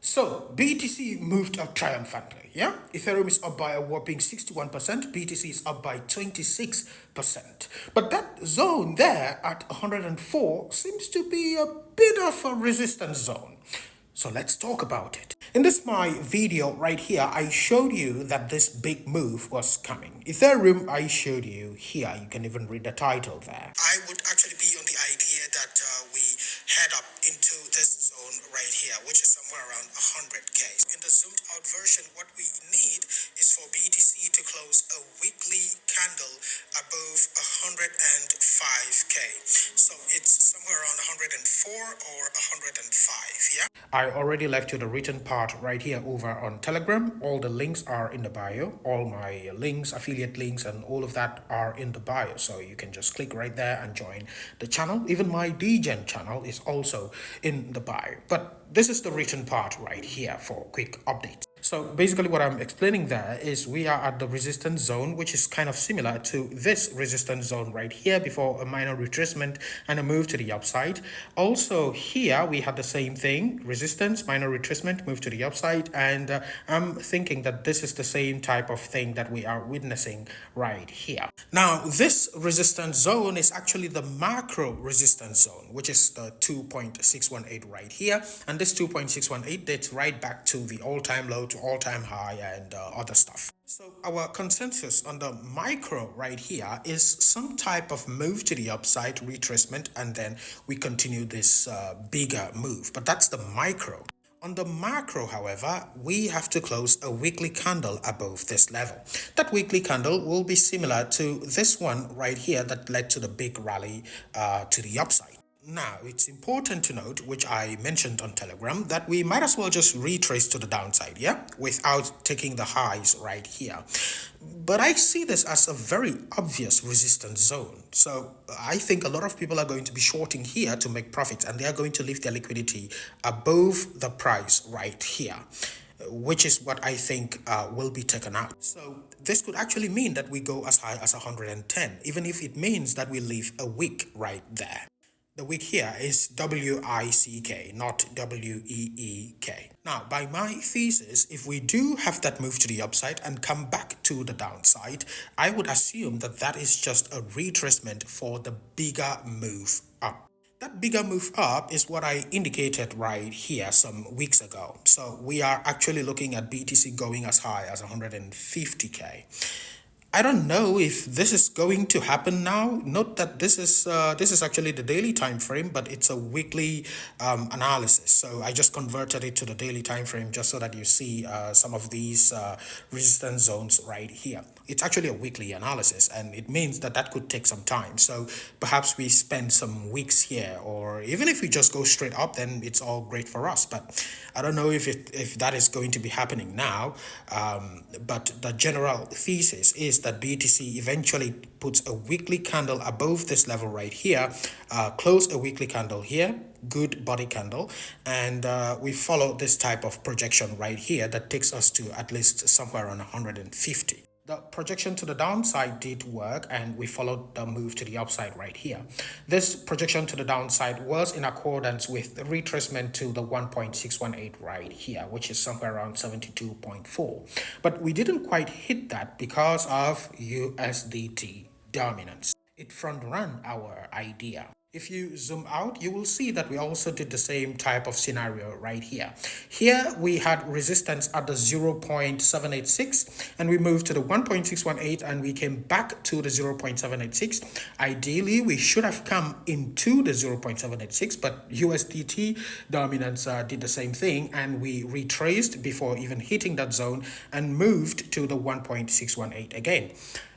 So BTC moved up triumphantly. Yeah, Ethereum is up by a whopping 61%. BTC is up by 26%. But that zone there at 104 seems to be a bit of a resistance zone. So let's talk about it. In this my video right here, I showed you that this big move was coming. Ethereum, I showed you here. You can even read the title there. I would actually be on the idea that we head up into this zone right here, which is somewhere around 100K. In the zoomed out version, what we need is for BTC to close a weekly candle above 105K. So it's somewhere around 104 or 105, yeah? I already left you the written part right here over on Telegram. All the links are in the bio. All my links, affiliate links, and all of that are in the bio. So you can just click right there and join the channel. Even my DGen channel is also in the bio. But this is the written part right here for quick updates. So basically what I'm explaining there is we are at the resistance zone, which is kind of similar to this resistance zone right here before a minor retracement and a move to the upside. Also here we had the same thing, resistance, minor retracement, move to the upside, and I'm thinking that this is the same type of thing that we are witnessing right here. Now this resistance zone is actually the macro resistance zone, which is the 2.618 right here, and this 2.618 dates right back to the all-time low to all-time high and other stuff. So our consensus on the micro right here is some type of move to the upside, retracement, and then we continue this bigger move. But that's the micro. On the macro, however, we have to close a weekly candle above this level. That weekly candle will be similar to this one right here that led to the big rally to the upside. Now, it's important to note, which I mentioned on Telegram, that we might as well just retrace to the downside, yeah, without taking the highs right here. But I see this as a very obvious resistance zone. So I think a lot of people are going to be shorting here to make profits, and they are going to leave their liquidity above the price right here, which is what I think will be taken out. So this could actually mean that we go as high as 110, even if it means that we leave a wick right there. The wick here is WICK, not WEEK. Now, by my thesis, if we do have that move to the upside and come back to the downside, I would assume that that is just a retracement for the bigger move up. That bigger move up is what I indicated right here some weeks ago. So we are actually looking at BTC going as high as 150K. I don't know if this is going to happen now. Note that this is actually the daily time frame, but it's a weekly analysis. So I just converted it to the daily time frame just so that you see some of these resistance zones right here. It's actually a weekly analysis, and it means that that could take some time. So perhaps we spend some weeks here, or even if we just go straight up, then it's all great for us. But I don't know if that is going to be happening now. But the general thesis is that BTC eventually puts a weekly candle above this level right here, close a weekly candle here, good body candle, and we follow this type of projection right here that takes us to at least somewhere around 150. The projection to the downside did work, and we followed the move to the upside right here. This projection to the downside was in accordance with the retracement to the 1.618 right here, which is somewhere around 72.4. But we didn't quite hit that because of USDT dominance. It front ran our idea. If you zoom out, you will see that we also did the same type of scenario right here. Here we had resistance at the 0.786, and we moved to the 1.618, and we came back to the 0.786. Ideally, we should have come into the 0.786, but USDT dominance did the same thing, and we retraced before even hitting that zone and moved to the 1.618 again.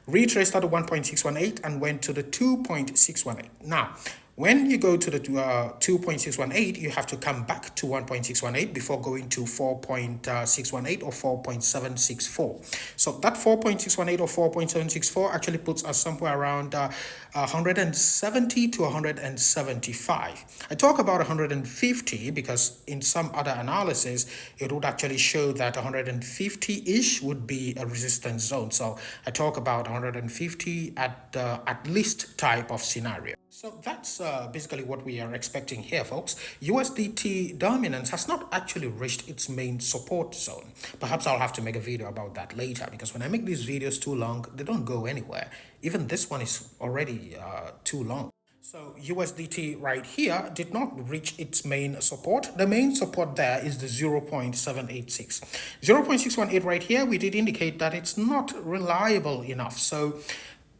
Retraced at the 1.618 and went to the 2.618. Now, when you go to the 2.618, you have to come back to 1.618 before going to 4.618 or 4.764. So that 4.618 or 4.764 actually puts us somewhere around 170 to 175. I talk about 150 because in some other analysis, it would actually show that 150-ish would be a resistance zone. So I talk about 150 at least type of scenario. So that's basically what we are expecting here, folks. USDT dominance has not actually reached its main support zone. Perhaps I'll have to make a video about that later because when I make these videos too long, they don't go anywhere. Even this one is already too long. So USDT right here did not reach its main support. The main support there is the 0.786. 0.618 right here, we did indicate that it's not reliable enough. So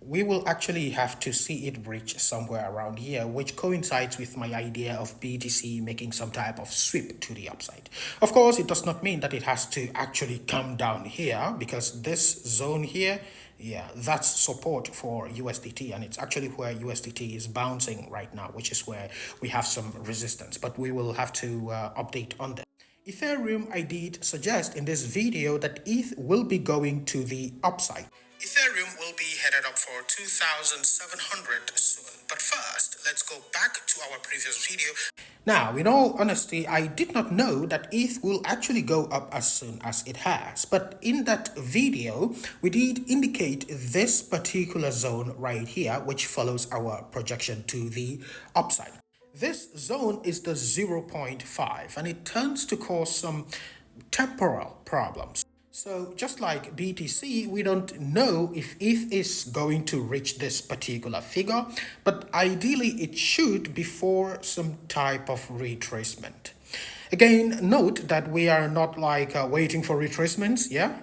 we will actually have to see it reach somewhere around here, which coincides with my idea of BTC making some type of sweep to the upside. Of course, it does not mean that it has to actually come down here because this zone here, yeah, that's support for USDT, and it's actually where USDT is bouncing right now, which is where we have some resistance, but we will have to update on that. Ethereum, I did suggest in this video that ETH will be going to the upside. Ethereum will be headed up for 2,700 soon. But first, let's go back to our previous video. Now, in all honesty, I did not know that ETH will actually go up as soon as it has. But in that video, we did indicate this particular zone right here, which follows our projection to the upside. This zone is the zero point 0.5 and it tends to cause some temporal problems. So just like BTC, we don't know if ETH is going to reach this particular figure, but ideally it should before some type of retracement. Again, note that we are not like waiting for retracements, yeah?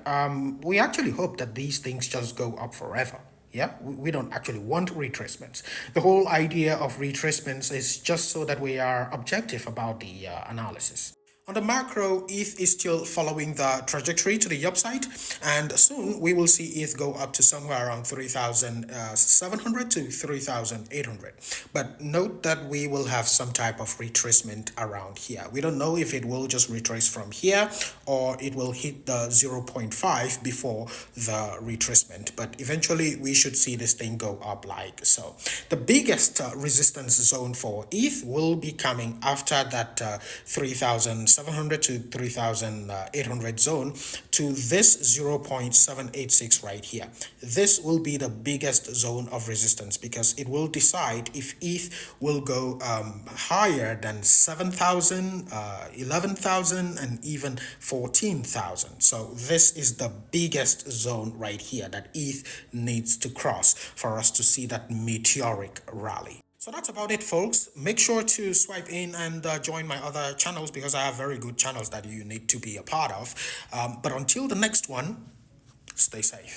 We actually hope that these things just go up forever. Yeah, we don't actually want retracements. The whole idea of retracements is just so that we are objective about the analysis. On the macro, ETH is still following the trajectory to the upside, and soon we will see ETH go up to somewhere around 3,700 to 3,800. But note that we will have some type of retracement around here. We don't know if it will just retrace from here or it will hit the zero point 0.5 before the retracement, but eventually we should see this thing go up like so. The biggest resistance zone for ETH will be coming after that 3,700 to 3,800 zone to this 0.786 right here. This will be the biggest zone of resistance because it will decide if ETH will go higher than 7,000, 11,000, and even 14,000. So this is the biggest zone right here that ETH needs to cross for us to see that meteoric rally. So that's about it, folks. Make sure to swipe in and join my other channels because I have very good channels that you need to be a part of. But until the next one, stay safe.